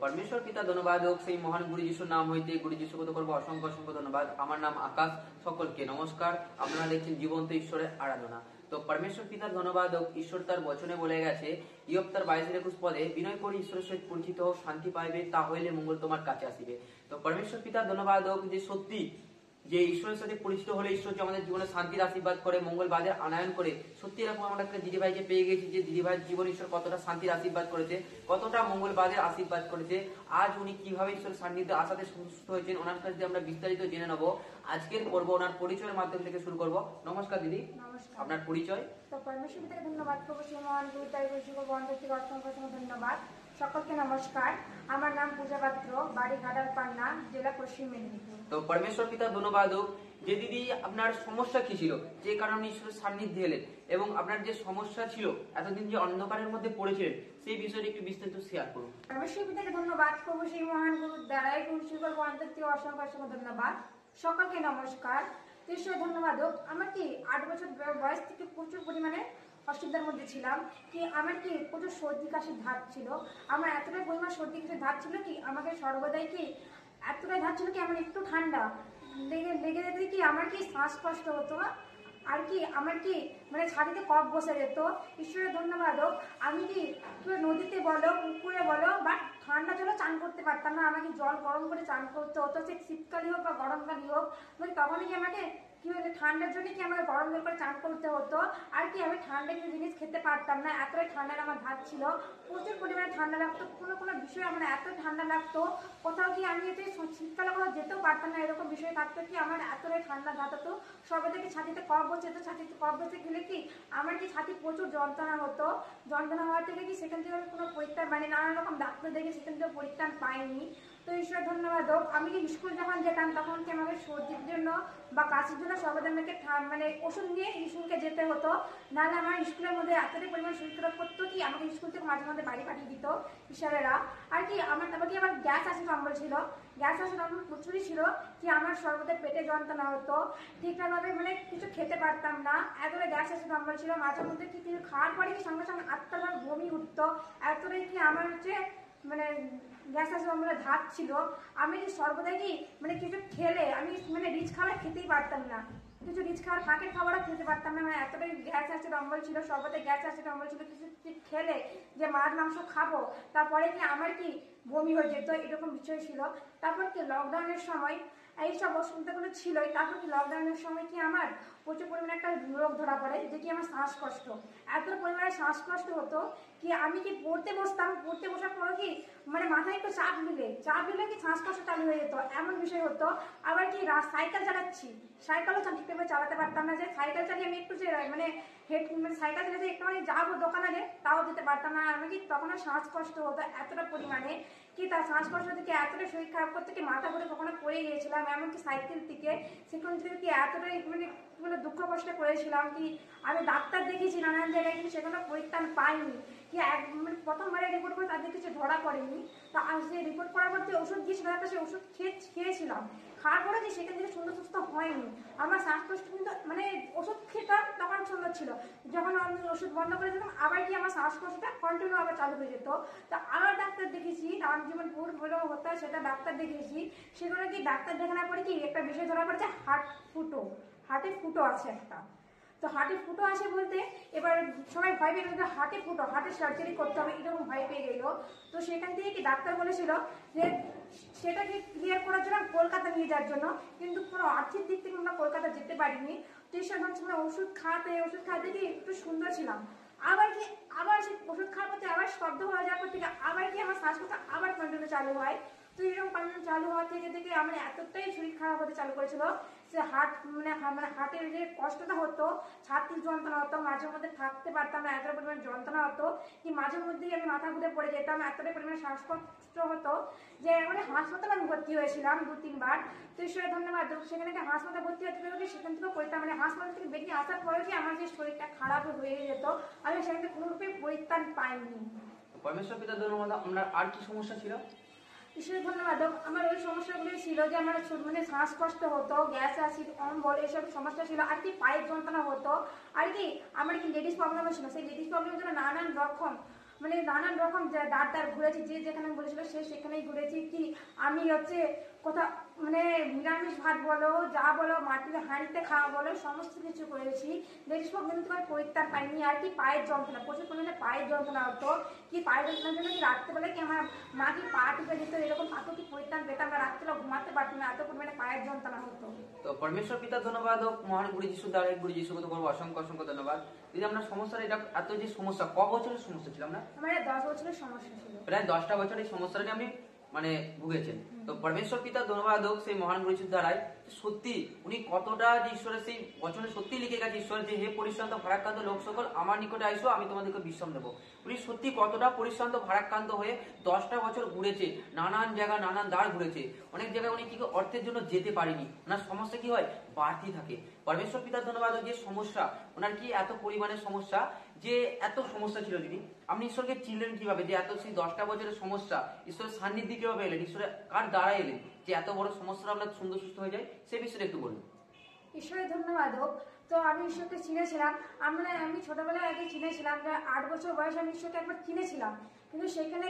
परमेश्वर पिता धन्यवाद হোক সেই মহান গুরু যিশুর নাম হইতে গুরু যিশুকে তো করব অসংখ্য অসংখ্য ধন্যবাদ। আমার নাম আকাশ, সকলকে নমস্কার। আপনারা দেখছেন জীবন্ত ঈশ্বরের আরাধনা। তো परमेश्वर পিতার ধন্যবাদ হোক, ঈশ্বর তার বচনে বলে গেছে ইয়োব তার 22-21 পদে, বিনয় করি ঈশ্বরের সহিত পরিচিত হোক, শান্তি পাইবে, তা হইলে মঙ্গল তোমার কাছে আসিবে। তো परमेश्वर পিতার ধন্যবাদ হোক যে সত্যি যে ঈশ্বরের সাথে পরিচিত হলে ঈশ্বর যে আমাদের জীবনে শান্তির আশীর্বাদ করে, মঙ্গল বাজার আনায়ন করে। সত্যি এরকম আমরা একটা দিদিভাইকে পেয়ে গেছি যে দিদিভাইয়ের জীবন ঈশ্বর কতটা শান্তির আশীর্বাদ করেছে, কতটা মঙ্গল বাজার আশীর্বাদ করেছে। আজ উনি কিভাবে ঈশ্বরের সান্নিধ্যে আসাতে সন্তুষ্ট হয়েছেন ওনার কাছ থেকে আমরা বিস্তারিত জেনে নেবো। আজকের পর্ব ওনার পরিচয়ের মাধ্যম থেকে শুরু করব। নমস্কার দিদি। নমস্কার। আপনার পরিচয়? তো परमेश्वर পিতাকে ধন্যবাদ করবো, সেই মহান গুরু তাই বৈশিষ্ট্য বন্ধু থেকে অসংখ্য অসংখ্য ধন্যবাদ। সকলকে নমস্কার। আমার নাম পূজা পাত্র, বাড়ি ঘাটাল পান্না, জেলা পশ্চিম মেদিনীপুর। তো परमेश्वर পিতা ধন্যবাদ হোক যে দিদি আপনার সমস্যা কি ছিল, যে কারণে ঈশ্বরের সান্নিধ্যে এলেন, এবং আপনার যে সমস্যা ছিল এতদিন যে অন্ধকারের মধ্যে পড়েছিলেন সেই বিষয়টা একটু বিস্তারিত শেয়ার করুন। परमेश्वर পিতাকে ধন্যবাদ করবো, সেই মহান গুরুর দ্বারাই বৈশিষ্ট্য বন্ধু থেকে অসংখ্য অসংখ্য ধন্যবাদ। সকলকে নমস্কার। ঈশ্বর ধন্যবাদ হোক। আমার কি 8 বছর বয়স থেকে প্রচুর পরিমাণে অসুবিধার মধ্যে ছিলাম। কি আমার কি প্রচুর সর্দি কাশির ধাত ছিল। আমার এতটাই পরিমাণ সর্দি কাশির ধাত ছিল কি আমাকে সর্বদাই কি এতটাই ধাত ছিল কি আমার একটু ঠান্ডা লেগে লেগে যেতে কি আমার কি শ্বাসকষ্ট হতো আর কি আমার কি মানে ছাতিতে কফ বসে যেত। ঈশ্বরের ধন্যবাদ হোক, আমি কি নদীতে বলো পুকুরে বলো বা ঠান্ডা জলে চান করতে পারতাম না। আমাকে জল গরম করে চান করতে হতো, সে শীতকালই হোক বা গরমকালই হোক। মানে তখনই কি আমাকে কি হতো ঠান্ডার জন্য কি আমাকে গরম জল করে চান করতে হতো। আর কি আমি ঠান্ডা কিছু জিনিস খেতে পারতাম না, এতটাই ঠান্ডার আমার ধাত ছিল। প্রচুর পরিমাণে ঠান্ডা লাগতো, কোনো কোনো বিষয়ে আমার এত ঠান্ডা লাগতো, কোথাও কি আমি এতে শীতকালে কোথাও যেতেও পারতাম না। এরকম বিষয় থাকতো কি আমার এতটাই ঠান্ডা ধাত হতো। সর্বদাই কি ছাতিতে কফ বসে যেত, ছাতিতে কফ বসে গেলে কি আমার কি ছাতি প্রচুর যন্ত্রণা হতো। যন্ত্রণা হওয়া থেকে কি সেখান থেকে কোনো পরিত্রাণ মানে নানান রকম ডাক্তার দেখে সেখান থেকে পরিত্রাণ পাইনি। তো ঈশ্বর ধন্যবাদ হোক, আমি কি স্কুল যখন যেতাম তখন কি আমাকে সর্দির জন্য বা কাশির জন্য সর্বদা আমাকে মানে ওষুধ নিয়ে স্কুলকে যেতে হতো। নাহলে আমার স্কুলের মধ্যে এতটাই পরিমাণ শরীর খারাপ করতো কি আমাকে স্কুল থেকে মাঝে মধ্যে বাড়ি পাঠিয়ে দিত ঈশ্বরেরা। আর কি আমার তারপর কি আমার গ্যাস অ্যাসিড অম্বল ছিল, গ্যাস অ্যাসিড অম্বল প্রচুরই ছিল কি আমার সর্বদা পেটে যন্ত্রণা হতো, ঠিকঠাকভাবে মানে কিছু খেতে পারতাম না, এতটাই গ্যাস অ্যাসিড অম্বল ছিল। মাঝে মধ্যে কি কিছু খাওয়ার পরে কি সঙ্গে সঙ্গে আত্মার বমি উঠতো, এতটাই কি আমার হচ্ছে মানে গ্যাস অ্যাসিড অম্বলের ধাত ছিল। আমি কি সর্বদাই কি মানে কিছু খেলে আমি মানে রিচ খাবার খেতেই পারতাম না, কিছু রিচ খাবার ফাঁকের খাবারও খেতে পারতাম না। মানে এতটাই গ্যাস অ্যাসিড অম্বল ছিল, সর্বদাই গ্যাস অ্যাসিড অম্বল ছিল। কিছু খেলে যে মাছ মাংস খাবো তারপরে কি আমার কি বমি হয়ে যেত, এরকম বিষয় ছিল। তারপর কি লকডাউনের সময় এইসব অসুবিধাগুলো ছিলই। তারপর কি লকডাউনের সময় কি আমার প্রচুর পরিমাণে একটা রোগ ধরা পড়ে, যে কি আমার শ্বাসকষ্ট, এত পরিমাণে শ্বাসকষ্ট হতো কি আমি কি পড়তে বসতাম, পড়তে বসার পরও কি মানে মাথায় একটু চাপ দিলে কি শ্বাসকষ্ট চালু হয়ে যেত, এমন বিষয় হতো। আবার কি সাইকেল চালাচ্ছি, সাইকেলও ঠিকঠাকভাবে চালাতে পারতাম না। যে সাইকেল চালিয়ে আমি একটু যে মানে মানে সাইকেল চালিয়ে একটু মানে যাবো দোকানে তাও যেতে পারতাম না। আমি কি তখন শ্বাসকষ্ট হতো এতটা পরিমাণে কি তার শ্বাসকষ্ট থেকে এতটাই শরীর খারাপ করতে কি মাথা ঘুরে কখনো পড়ে গিয়েছিলাম। এমনকি সাইকেল থেকে সেখান থেকে কি এতটাই মানে দুঃখ কষ্ট করেছিলাম কি আমি ডাক্তার দেখেছি নানান জায়গায় কিন্তু সেখানে পরিত্রাণ পাইনি। কি মানে প্রথমবারে রিপোর্ট করে তাদের কিছু ধরা পড়েনি। তো আজ যে রিপোর্ট করার পর যে ওষুধ দিয়েছিল সেই ওষুধ খেয়েছিলাম, খাওয়ার পরে যে সেখান থেকে সুন্দর সুস্থ হয়নি। আমার শ্বাসকষ্ট কিন্তু মানে ওষুধ খেতাম তখন সুন্দর ছিল, যখন আমি ওষুধ বন্ধ করে দিতাম আবার কি আমার শ্বাসকষ্টটা কন্টিনিউ আবার চালু হয়ে যেত। তো আবার ডাক্তার দেখেছি, রামজীবনপুর বলেও হতো, সেটা ডাক্তার দেখেছি। সেখানে কি ডাক্তার দেখানোর পরে কি একটা বিষয় ধরা পড়েছে হার্টে ফুটো আছে একটা। তো হার্টে ফুটো আছে বলতে এবার সবাই ভয় পেয়ে গেল, হার্টে সার্জারি করতে হবে এরকম ভয় পেয়ে গেল। তো সেখান থেকে কি ডাক্তার বলেছিল যে সেটাকে ক্লিয়ার করার জন্য কলকাতা নিয়ে যাওয়ার জন্য, কিন্তু কোনো আর্থিক দিক থেকে আমরা কলকাতা যেতে পারিনি। তো এই সময় ওষুধ খাওয়াতে কি একটু সুন্দর ছিলাম। আবার সেই ওষুধ খাওয়ার পর আবার স্তব্ধ হয়ে যাওয়ার পর থেকে আবার কি আমার শ্বাসকষ্ট আবার কন্টিনিউ চালু হয়। তো এরকম কন্টিনিউ চালু হওয়া থেকে আমার এতটাই শরীর খারাপ হতে চালু করেছিল যে হার্টের যে কষ্টটা হতো, ছাতির যন্ত্রণা হতো, মাঝে মধ্যে থাকতে পারতাম না, এতটা পরিমাণে যন্ত্রণা হতো কি মাঝে মধ্যেই আমি মাথা ঘুরে পড়ে যেতাম, এতটাই পরিমাণে শ্বাসকষ্ট হতো যে মানে হাসপাতালে আমি ভর্তি হয়েছিলাম 2-3 বার। তো ঈশ্বরের ধন্যবাদ, সেখানে হাসপাতালে ভর্তি হতে হবে সেখান থেকেও পরিত্রাণ মানে হাসপাতাল থেকে বেরিয়ে আসার পরেও কি আমার যে শরীরটা খারাপ হয়ে যেত, আমি সেখান থেকে কোনোরূপে পরিত্রাণ পাইনি। परमेश्वर পিতা ধন্যবাদ। আপনার আর কি সমস্যা ছিল? ঈশ্বরের ধন্যবাদ, আমার ওই সমস্যাগুলি ছিল যে আমার মানে শ্বাসকষ্ট হতো, গ্যাস অ্যাসিড অম্বল এসব সমস্যা ছিল। আর কি পায়ের যন্ত্রণা হতো, আর কি আমার কি লেডিস প্রবলেমও ছিল। সেই লেডিস প্রবলেমের জন্য নানান রকম মানে নানান রকম দাঁড় ঘুরেছি, যে যেখানে বলেছিল সে সেখানেই ঘুরেছি। কি আমি কোথা মানে নিরামিষ ভাত বলো, যা বলো, মাটির হাঁড়িতে খাওয়া বলো, সমস্ত কিছু করেছি। সব কিন্তু তোমার পরিত্রাণ পাইনি। আর কি পায়ের যন্ত্রণা, প্রচুর পরিমাণে পায়ের যন্ত্রণা হতো। কি পায়ের যন্ত্রণার জন্য কি রাত্রেবেলা কি আমার মা কি পা টিপে দিত, এরকম এত কি পরিত্রাণ পেতাম না, রাত্রেবেলা ঘুমাতে পারতাম না, এত পরিমাণে পায়ের যন্ত্রণা হতো। তো পরমেশ্বর পিতা ধন্যবাদ হোক, মহান গুরু যিশু দ্বারা গুরু যিশুকে তো করবো অসংখ্য অসংখ্য ধন্যবাদ। যদি আমরা সমস্যার এটা এত যে সমস্যা, ক বছরের সমস্যা ছিল না? আমার 10 বছরের সমস্যা ছিল। প্রায় 10টা বছর এই সমস্যাটা নিয়ে আপনি মানে ভুগেছেন। তো পরমেশ্বর পিতা ধন্যবাদ হোক সেই মহান গুরু যিশুর দ্বারাই সত্যি উনি কতটা যে ঈশ্বরের সেই বচনে সত্যি লিখে গেছে ঈশ্বর যে হে পরিশ্রান্ত ভারাক্রান্ত লোক সকল আমার নিকটে আইসো আমি তোমাদেরকে বিশ্রাম দেবো। উনি সত্যি কতটা পরিশ্রান্ত ভারাক্রান্ত হয়ে 10টা বছর ঘুরেছে, নানান জায়গা নানান দ্বার ঘুরেছে। অনেক জায়গায় উনি কি অর্থের জন্য যেতে পারেনি, ওনার সমস্যা কি হয় বাড়তি থাকে। পরমেশ্বর পিতার ধন্যবাদ যে সমস্যা ওনার কি এত পরিমাণে সমস্যা, যে এত সমস্যা ছিল তিনি, আপনি ঈশ্বরকে চিনলেন কিভাবে যে এত সেই 10টা বছরের সমস্যা ঈশ্বরের সান্নিধ্যে কিভাবে এলেন, ঈশ্বরের কার দ্বারা এলেন যে এত বড় সমস্যা আপনার সুন্দর সুস্থ হয়ে যায়, সে বিষয়ে একটু বলুন। ঈশ্বরের ধন্যবাদ হোক। তো আমি ঈশ্বরকে চিনেছিলাম, আমি ছোটবেলায় আগে চিনেছিলাম, যে 8 বছর বয়সে আমি ঈশ্বরকে একবার চিনেছিলাম। কিন্তু সেখান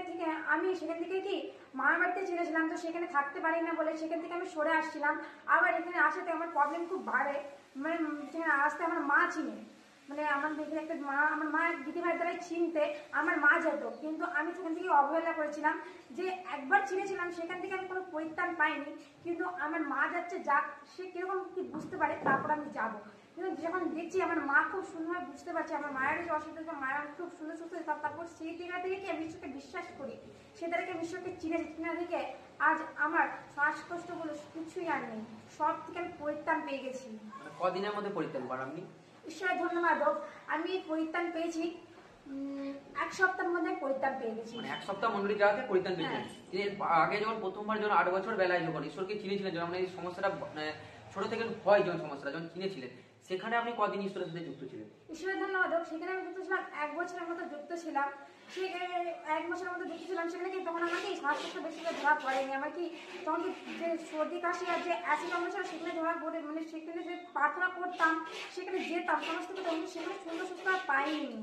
থেকে কি মামার বাড়িতে চিনেছিলাম, তো সেখানে থাকতে পারি না বলে সেখান থেকে আমি সরে আসছিলাম। আবার এখানে আসাতে আমার প্রবলেম খুব বাড়ে, মানে সেখানে আসতে আমার মা চিনে, মানে আমার দেখে একটা মা, আমার মা দিদিভাইয়ের দ্বারাই চিনতে আমার মা যেত। কিন্তু আমি সেখান থেকে অবহেলা করেছিলাম, যে একবার চিনেছিলাম সেখান থেকে আমি কোনো পরিত্রাণ পাইনি। কিন্তু আমার মা যাচ্ছে, যাক সে কিরকম কি বুঝতে পারে, তারপর আমি যাব। কিন্তু যখন দেখছি আমার মা খুব সুন্দরভাবে বুঝতে পারছে আমার মায়ের যে অসুবিধা, মায়ের খুব সুন্দর সুস্থ, তারপর সেই জায়গা থেকে কি আমি ঈশ্বরকে বিশ্বাস করি, সে তাদেরকে আমি ঈশ্বরকে চিনা থেকে আজ আমার শ্বাসকষ্ট বলে কিছুই আর নেই, সব থেকে আমি পরিত্রাণ পেয়ে গেছি। কদিনের মধ্যে পরিত্রাণ পান আপনি? ঈশ্বরের ধন্যবাদ হোক, আমি পরিত্রাণ পেয়েছি 1 সপ্তাহের মধ্যে পরিত্রাণ পেয়ে গেছি। মানে 1 সপ্তাহ মন্ডলী যাওয়াতে পরিত্রাণ পেয়েছেন। তিনি আগে যখন প্রথমবার যখন 8 বছর বেলায় যখন ঈশ্বরকে চিনেছিলেন, যখন এই সমস্যাটা ছোট থেকে হয় যখন সমস্যাটা যখন চিনেছিলেন, সেখানে আপনি কদিন ঈশ্বরের সাথে যুক্ত ছিলেন? ঈশ্বরের ধন্যবাদ হোক, সেখানে আমি যুক্ত ছিলাম 1 বছরের মতো যুক্ত ছিলাম। সেখানে 1 বছরের মতো যুক্ত ছিলাম, সেখানে কি তখন আমাকে এই শ্বাসকষ্ট বেশি করে ধরা পড়েনি। আমার কি তখন যে সর্দি কাশি আর যে অ্যাসিড ছিল সেখানে ধরা পড়ে, মানে সেখানে যে প্রার্থনা করতাম, সেখানে যেতাম সমস্ত কথা, আমি সেখানে সুন্দর সুস্থ আর পাইনি।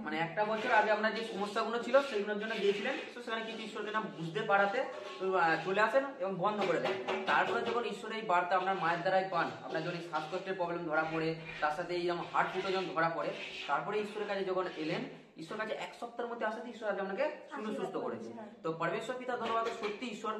মানে একটা বছর আগে আপনার যে সমস্যাগুলো ছিল সেগুলোর জন্য গিয়েছিলেন, তো সেখানে কিছু ঈশ্বরকে না বুঝতে পারাতে চলে আসেন এবং বন্ধ করে দেন। তারপরে যখন ঈশ্বরের এই বার্তা আপনার মায়ের দ্বারাই পান, আপনার যখন শ্বাসকষ্টের প্রবলেম ধরা পড়ে, তার সাথে এই যেমন হার্ট ফুটো যখন ধরা পড়ে, তারপরে ঈশ্বরের কাছে যখন এলেন, ঈশ্বরের কাছে 1 সপ্তাহের মধ্যে আসাতে ঈশ্বর আজ আপনাকে সুস্থ করেছে। তো পরমেশ্বর পিতা ধন্যবাদ, সত্যি ঈশ্বর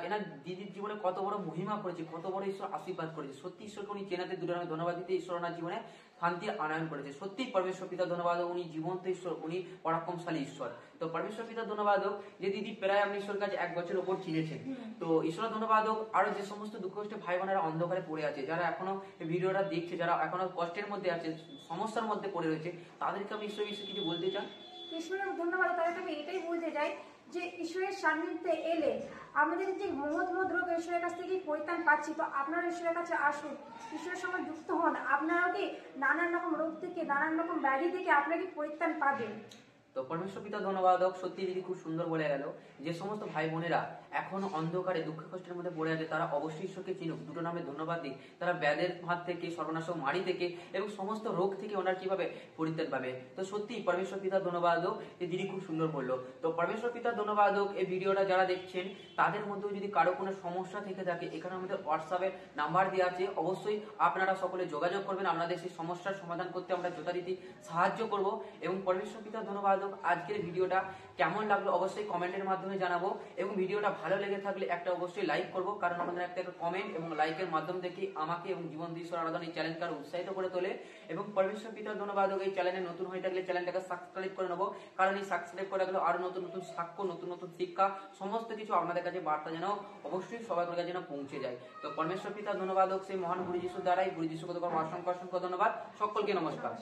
এনার দিদির জীবনে কত বড় মহিমা করেছে, কত বড় ঈশ্বর আশীর্বাদ করেছে। সত্যি ঈশ্বরকে উনি চেনাতে দুটো ধন্যবাদ দিতে ঈশ্বর ওনার জীবনে শান্তি আনয়ন করেছে। সত্যি পরমেশ্বর পিতা ধন্যবাদ, উনি জীবন্ত ঈশ্বর, উনি পরাক্রমশালী ঈশ্বর। তো পরমেশ্বর পিতা ধন্যবাদ হোক যে দিদি প্রায় আপনি ঈশ্বর কাছে 1 বছর উপর চিনেছেন। তো ঈশ্বর ধন্যবাদ হোক। আরো যে সমস্ত দুঃখ কষ্টে ভাই বোনেরা অন্ধকারে পড়ে আছে, যারা এখনো ভিডিওটা দেখছে, যারা এখনো কষ্টের মধ্যে আছে, সমস্যার মধ্যে পড়ে রয়েছে, তাদেরকে আপনি ঈশ্বর বিষয়ে কিছু বলতে চান? ঈশ্বরের ধন্যবাদ, তাদেরকে আমি এটাই বলতে চাই যে ঈশ্বরের সান্নিধ্যে এলে আমাদের যে মহৎ রোগ ঈশ্বরের কাছ থেকেই পরিত্রাণ পাচ্ছি। তো আপনারা ঈশ্বরের কাছে আসুন, ঈশ্বরের সঙ্গে যুক্ত হন, আপনারাও কি নানান রকম রোগ থেকে, নানান রকম ব্যাধি থেকে আপনারা কি পরিত্রাণ পাবেন। তো পরমেশ্বর পিতা ধন্যবাদ হোক, সত্যি দিদি খুব সুন্দর বলে গেল। যে সমস্ত ভাই বোনেরা এখন অন্ধকারে দুঃখ কষ্টের মধ্যে পড়ে আছে, তারা অবশ্যই ঈশ্বরকে চিনুক, দুটো নামে ধন্যবাদ দিক। তারা ব্যাধের হাত থেকে, সর্বনাশক মারি থেকে এবং সমস্ত রোগ থেকে ওনার কিভাবে পরিত্রাণ পাবে। তো সত্যি পরমেশ্বর পিতার ধন্যবাদ হোক যে দিদি খুব সুন্দর বললো। তো পরমেশ্বর পিতার ধন্যবাদ হোক, এই ভিডিওটা যারা দেখছেন তাদের মধ্যেও যদি কারো কোনো সমস্যা থেকে থাকে, এখানে আমাদের হোয়াটসঅ্যাপে নাম্বার দেওয়া আছে, অবশ্যই আপনারা সকলে যোগাযোগ করবেন, আপনাদের সেই সমস্যার সমাধান করতে আমরা যথারীতি সাহায্য করব। এবং পরমেশ্বর পিতার ধন্যবাদ হোক, আজকের ভিডিওটা কেমন লাগলো অবশ্যই কমেন্টের মাধ্যমে জানাবো, এবং ভিডিওটা ভালো লেগে থাকলে একটা অবশ্যই লাইক করবো, কারণ আমাদের একটা কমেন্ট এবং লাইকের মাধ্যম থেকে আমাকে এবং জীবন্ত ঈশ্বর আরাধনা এই চ্যানেলকে আরো উৎসাহিত করে তোলে। এবং পরমেশ্বর পিতার ধন্যবাদ হোক, এই চ্যানেলে নতুন হয়ে থাকলে চ্যানেলটাকে সাবস্ক্রাইব করে নেবো, কারণ এই সাবস্ক্রাইব করে রাখলে আরো নতুন নতুন সাক্ষ্য, নতুন নতুন শিক্ষা, সমস্ত কিছু আপনাদের কাছে বার্তা যেন অবশ্যই সবার কাছে যেন পৌঁছে যায়। তো পরমেশ্বর পিতার ধন্যবাদ হোক সেই মহান গুরু যিশুর দ্বারাই, গুরু যিশুকে অসংখ্য অসংখ্য ধন্যবাদ। সকলকে নমস্কার।